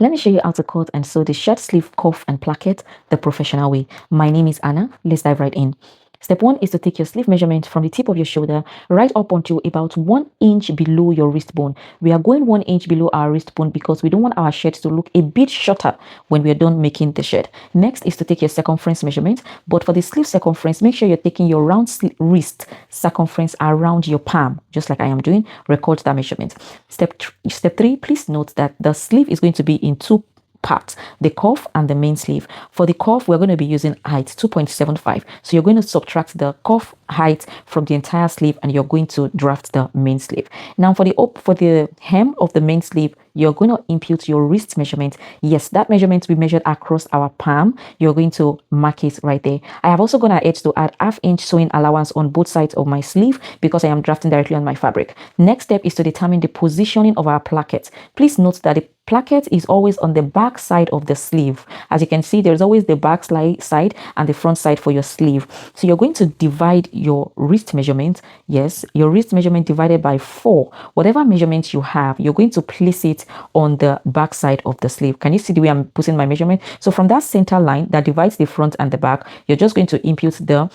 Let me show you how to cut and sew the shirt sleeve cuff and placket the professional way. My name is Anna. Let's dive right in. Step 1 is to take your sleeve measurement from the tip of your shoulder right up until about 1 inch below your wrist bone. We are going 1 inch below our wrist bone because we don't want our shirt to look a bit shorter when we are done making the shirt. Next is to take your circumference measurement, but for the sleeve circumference, make sure you're taking your round wrist circumference around your palm, just like I am doing. Record that measurement. Step 3, please note that the sleeve is going to be in two parts, the cuff and the main sleeve. For the cuff, we're going to be using height 2.75, so you're going to subtract the cuff height from the entire sleeve and you're going to draft the main sleeve. Now for the hem of the main sleeve, you're going to impute your wrist measurement. Yes, that measurement we measured across our palm. You're going to mark it right there. I have also gone ahead to add ½ inch sewing allowance on both sides of my sleeve because I am drafting directly on my fabric. Next step is to determine the positioning of our placket. Please note that the placket is always on the back side of the sleeve. As you can see, there's always the back side and the front side for your sleeve. So you're going to divide your wrist measurement. Yes, your wrist measurement divided by 4. Whatever measurement you have, you're going to place it on the back side of the sleeve. Can you see the way I'm putting my measurement? So from that center line that divides the front and the back, you're just going to impute the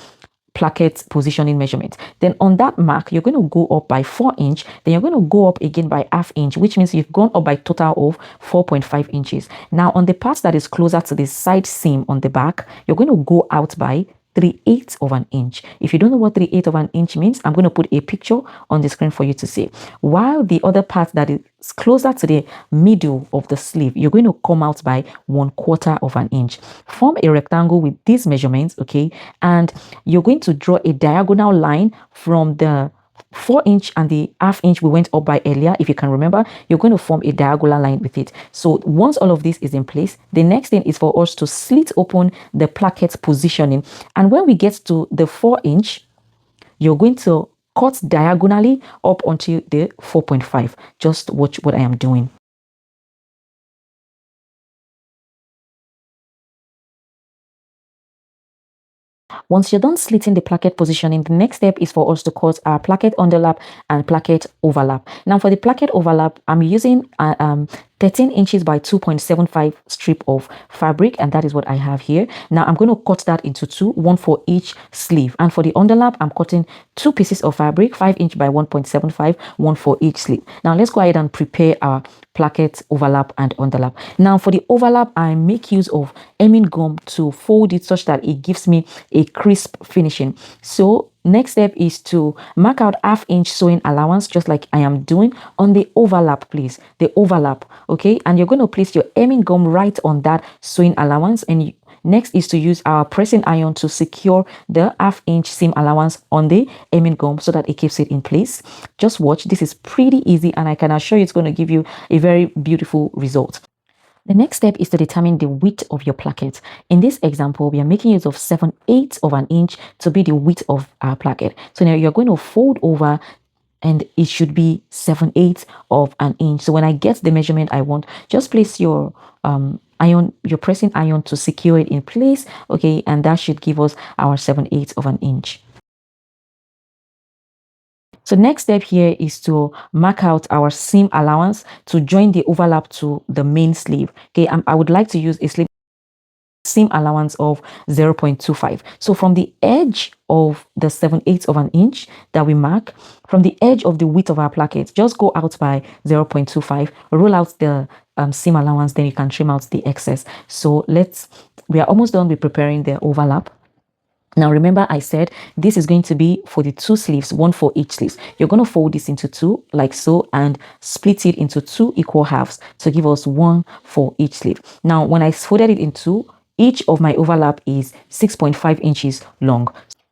placket positioning measurement. Then on that mark, you're going to go up by 4 inch. Then you're going to go up again by ½ inch, which means you've gone up by total of 4.5 inches. Now on the part that is closer to the side seam on the back, you're going to go out by 3/8 of an inch. If you don't know what 3/8 of an inch means, I'm going to put a picture on the screen for you to see. While the other part that is closer to the middle of the sleeve, you're going to come out by 1/4 of an inch. Form a rectangle with these measurements, okay? And you're going to draw a diagonal line from the 4 inch and the ½ inch we went up by earlier. If you can remember, you're going to form a diagonal line with it. So once all of this is in place, the next thing is for us to slit open the placket positioning. And when we get to the 4 inch, you're going to cut diagonally up until the 4.5. Just watch what I am doing. Once you're done slitting the placket positioning, the next step is for us to cut our placket underlap and placket overlap. Now for the placket overlap, I'm using 13 inches by 2.75 strip of fabric, and that is what I have here. Now I'm going to cut that into two, one for each sleeve. And for the underlap, I'm cutting 2 pieces of fabric, 5 inch by 1.75, one for each sleeve. Now let's go ahead and prepare our placket overlap and underlap. Now for the overlap, I make use of hemming gum to fold it such that it gives me a crisp finishing. So next step is to mark out ½ inch sewing allowance, just like I am doing on the overlap, please. The overlap, okay? And you're going to place your hemming gum right on that sewing allowance. And next is to use our pressing iron to secure the ½ inch seam allowance on the hemming gum so that it keeps it in place. Just watch. This is pretty easy, and I can assure you it's going to give you a very beautiful result. The next step is to determine the width of your placket. In this example, we are making use of 7/8 of an inch to be the width of our placket. So now you're going to fold over and it should be 7/8 of an inch. So when I get the measurement I want, just place your pressing iron to secure it in place, okay? And that should give us our 7/8 of an inch. So next step here is to mark out our seam allowance to join the overlap to the main sleeve. Okay, I would like to use a seam allowance of 0.25. So from the edge of the 7/8 of an inch that we mark, from the edge of the width of our placket, just go out by 0.25, roll out the seam allowance, then you can trim out the excess. So we are almost done with preparing the overlap. Now remember, I said this is going to be for the 2 sleeves, one for each sleeve. You're going to fold this into 2 like so and split it into 2 equal halves to give us 1 for each sleeve. Now when I folded it in 2, each of my overlap is 6.5 inches long.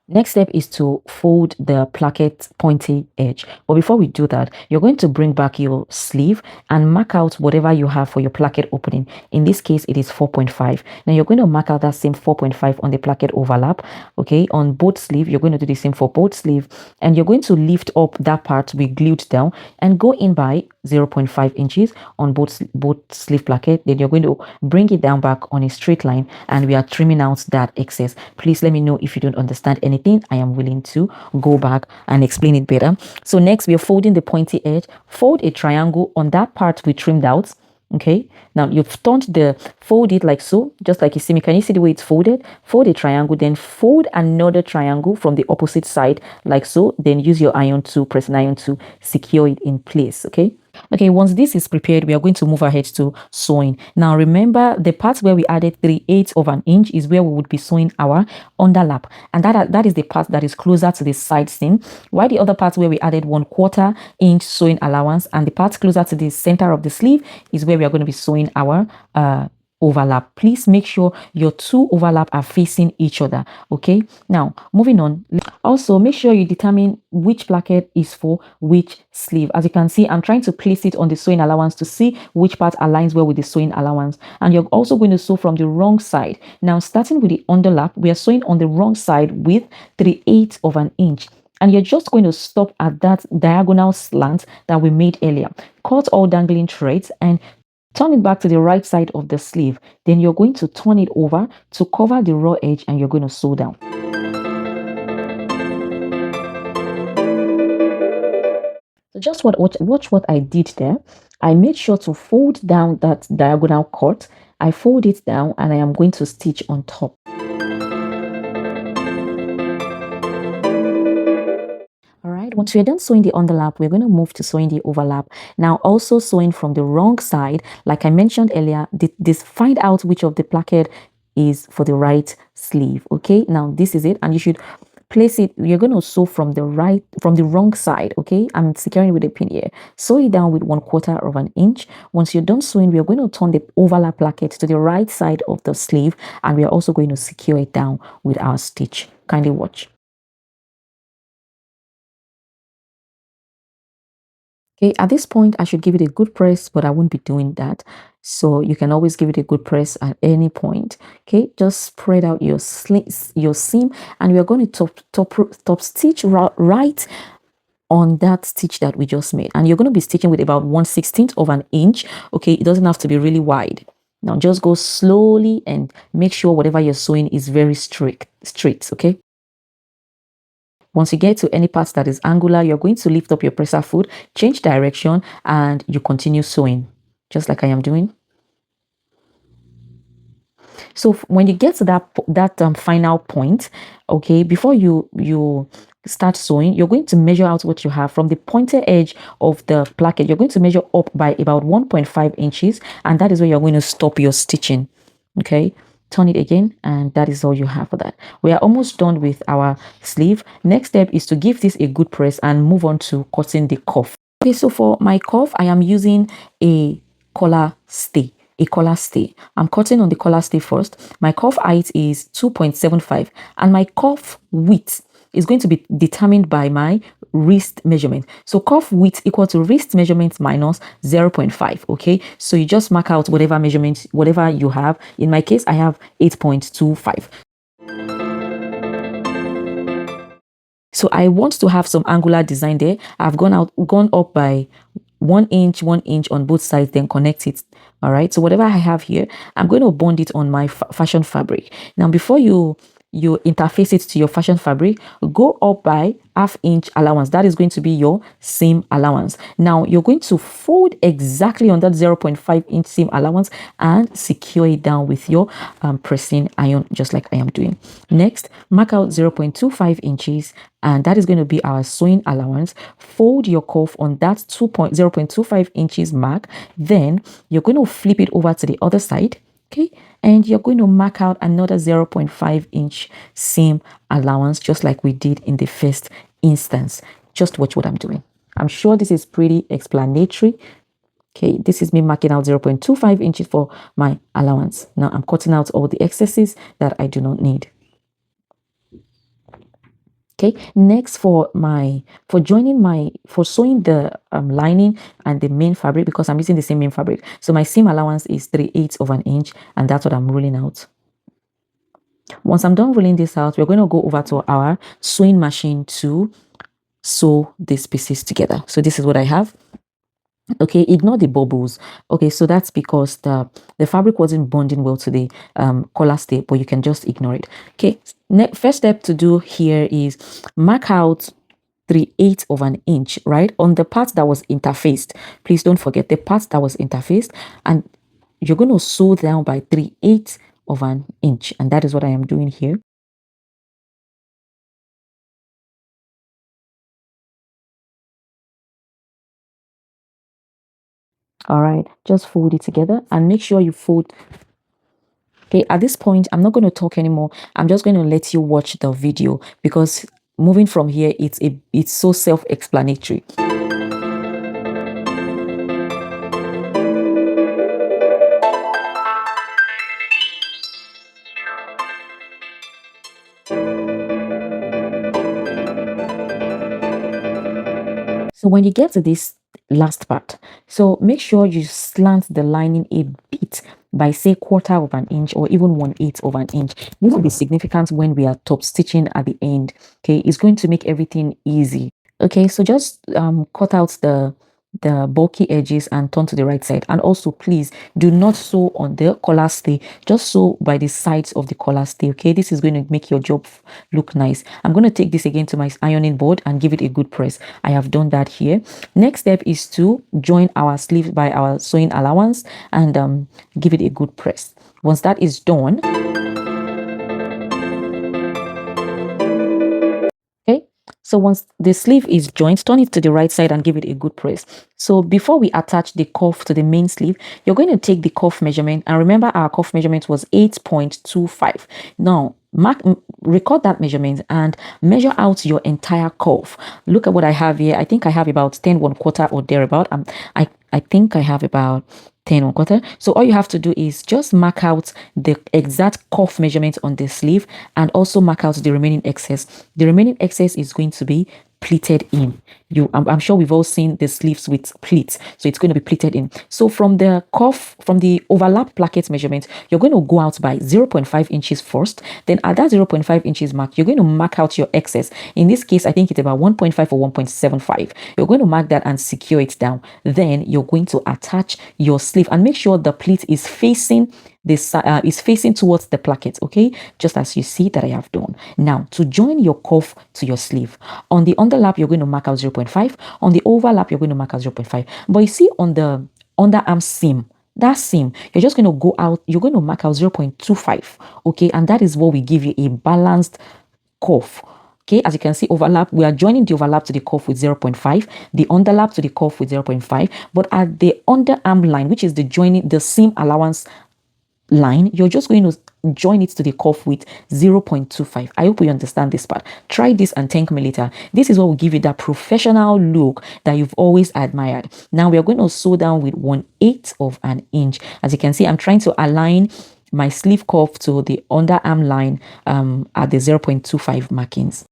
Next step is to fold the placket pointy edge. But before we do that, you're going to bring back your sleeve and mark out whatever you have for your placket opening. In this case, it is 4.5. Now you're going to mark out that same 4.5 on the placket overlap. Okay, on both sleeve, you're going to do the same for both sleeve. And you're going to lift up that part we glued down and go in by 0.5 inches on both sleeve placket. Then you're going to bring it down back on a straight line, and we are trimming out that excess. Please let me know if you don't understand anything. I am willing to go back and explain it better. So next, we are folding the pointy edge. Fold a triangle on that part we trimmed out. Okay, now you've turned the fold it like so, just like you see me. Can you see the way it's folded? Fold a triangle, then fold another triangle from the opposite side like so, then use your iron to press an iron to secure it in place. Okay, once this is prepared, we are going to move ahead to sewing. Now remember, the part where we added 3/8 of an inch is where we would be sewing our underlap, and that is the part that is closer to the side seam, while the other part where we added 1/4 inch sewing allowance and the part closer to the center of the sleeve is where we are going to be sewing our overlap. Please make sure your two overlap are facing each other. Okay, now moving on. Also make sure you determine which placket is for which sleeve. As you can see, I'm trying to place it on the sewing allowance to see which part aligns well with the sewing allowance, and you're also going to sew from the wrong side. Now starting with the underlap, we are sewing on the wrong side with 3/8 of an inch, and you're just going to stop at that diagonal slant that we made earlier. Cut all dangling threads and turn it back to the right side of the sleeve. Then you're going to turn it over to cover the raw edge, and you're going to sew down. So just watch what I did there. I made sure to fold down that diagonal cut. I fold it down and I am going to stitch on top. All right, once we're done sewing the underlap, we're going to move to sewing the overlap. Now, also sewing from the wrong side, like I mentioned earlier, find out which of the placket is for the right sleeve. Okay, now this is it, and you should place it. You're going to sew from the wrong side. Okay, I'm securing with a pin here. Sew it down with 1/4 of an inch. Once you're done sewing, we are going to turn the overlap placket to the right side of the sleeve, and we are also going to secure it down with our stitch. Kindly watch. Okay, at this point, I should give it a good press, but I won't be doing that. So you can always give it a good press at any point. Okay, just spread out your seam, and we are going to top stitch right on that stitch that we just made. And you're going to be stitching with about 1/16 of an inch. Okay, it doesn't have to be really wide. Now just go slowly and make sure whatever you're sewing is very straight. Okay. Once you get to any part that is angular, you're going to lift up your presser foot, change direction, and you continue sewing, just like I am doing. So when you get to that final point, okay, before you start sewing, you're going to measure out what you have from the pointed edge of the placket. You're going to measure up by about 1.5 inches, and that is where you're going to stop your stitching. Okay, turn it again, and that is all you have for that. We are almost done with our sleeve. Next step is to give this a good press and move on to cutting the cuff. Okay, so for my cuff, I am using a collar stay. I'm cutting on the collar stay first. My cuff height is 2.75, and my cuff width is going to be determined by my wrist measurement. So cuff width equal to wrist measurement minus 0.5. Okay, so you just mark out whatever measurement, whatever you have. In my case, I have 8.25. So I want to have some angular design there. I've gone up by 1 inch on both sides, then connect it. All right, so whatever I have here, I'm going to bond it on my fashion fabric. Now before you interface it to your fashion fabric, go up by 1/2 inch allowance. That is going to be your seam allowance. Now you're going to fold exactly on that 0.5 inch seam allowance and secure it down with your pressing iron, just like I am doing. Next, mark out 0.25 inches, and that is going to be our sewing allowance. Fold your cuff on that 0.25 inches mark. Then you're going to flip it over to the other side. Okay, and you're going to mark out another 0.5 inch seam allowance, just like we did in the first instance. Just watch what I'm doing. I'm sure this is pretty explanatory. Okay, this is me marking out 0.25 inches for my allowance. Now I'm cutting out all the excesses that I do not need. Okay, next for sewing the lining and the main fabric, because I'm using the same main fabric. So my seam allowance is 3/8 of an inch, and that's what I'm rolling out. Once I'm done rolling this out, we're going to go over to our sewing machine to sew these pieces together. So this is what I have. Okay, ignore the bubbles. Okay, so that's because the fabric wasn't bonding well to the collar stay, but you can just ignore it. Okay, first step to do here is mark out 3/8 of an inch, right? On the part that was interfaced. Please don't forget the part that was interfaced, and you're going to sew down by 3/8 of an inch, and that is what I am doing here. All right, just fold it together and make sure you fold. Okay, at this point, I'm not going to talk anymore. I'm just going to let you watch the video because moving from here, it's so self-explanatory. So when you get to this last part, so make sure you slant the lining a bit by say 1/4 of an inch or even 1/8 of an inch. This will be significant when we are top stitching at the end. Okay, it's going to make everything easy. Okay, so just cut out the bulky edges and turn to the right side, and also please do not sew on the collar stay, just sew by the sides of the collar stay. Okay, this is going to make your job look nice. I'm going to take this again to my ironing board and give it a good press. I have done that here. Next step is to join our sleeves by our sewing allowance and give it a good press. Once that is done, okay, so once the sleeve is joined, turn it to the right side and give it a good press. So before we attach the cuff to the main sleeve, you're going to take the cuff measurement, and remember our cuff measurement was 8.25. Now record that measurement and measure out your entire cuff. Look at what I have here. I think I have about 10 1/4 or thereabout. I think I have about 10 1/4. So all you have to do is just mark out the exact cuff measurement on the sleeve and also mark out the remaining excess. The remaining excess is going to be pleated in. I'm sure we've all seen the sleeves with pleats, so it's going to be pleated in. So from the cuff, from the overlap placket measurement, you're going to go out by 0.5 inches first. Then at that 0.5 inches mark, you're going to mark out your excess. In this case, I think it's about 1.5 or 1.75. You're going to mark that and secure it down. Then you're going to attach your sleeve and make sure the pleat is facing this is facing towards the placket, okay, just as you see that I have done. Now to join your cuff to your sleeve, on the underlap you're going to mark out 0.5, on the overlap you're going to mark out 0.5, but you see on the underarm seam, that seam, you're just going to go out, you're going to mark out 0.25, okay, and that is what will give you a balanced cuff. Okay, as you can see, overlap, we are joining the overlap to the cuff with 0.5, the underlap to the cuff with 0.5, but at the underarm line, which is the joining, the seam allowance line, you're just going to join it to the cuff with 0.25. I hope you understand this part. Try this and thank me later. This is what will give you that professional look that you've always admired. Now we are going to sew down with 1/8 of an inch. As you can see, I'm trying to align my sleeve cuff to the underarm line at the 0.25 markings.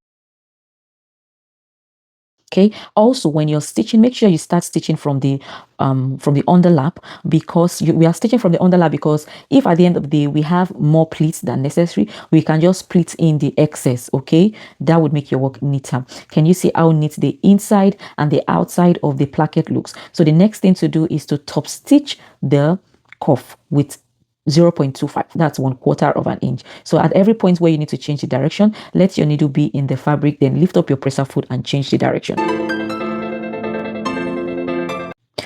Okay, also when you're stitching, make sure you start stitching from the underlap, because we are stitching from the underlap because if at the end of the day we have more pleats than necessary, we can just pleat in the excess. Okay, that would make your work neater. Can you see how neat the inside and the outside of the placket looks? So the next thing to do is to top stitch the cuff with 0.25. That's 1/4 of an inch. So at every point where you need to change the direction, let your needle be in the fabric, then lift up your presser foot and change the direction.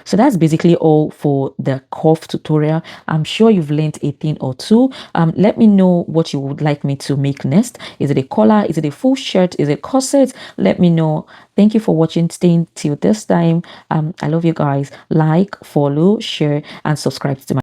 So that's basically all for the cuff tutorial. I'm sure you've learned a thing or two. Let me know what you would like me to make next. Is it a collar? Is it a full shirt? Is it corset? Let me know. Thank you for watching. Staying till this time. I love you guys. Like, follow, share, and subscribe to my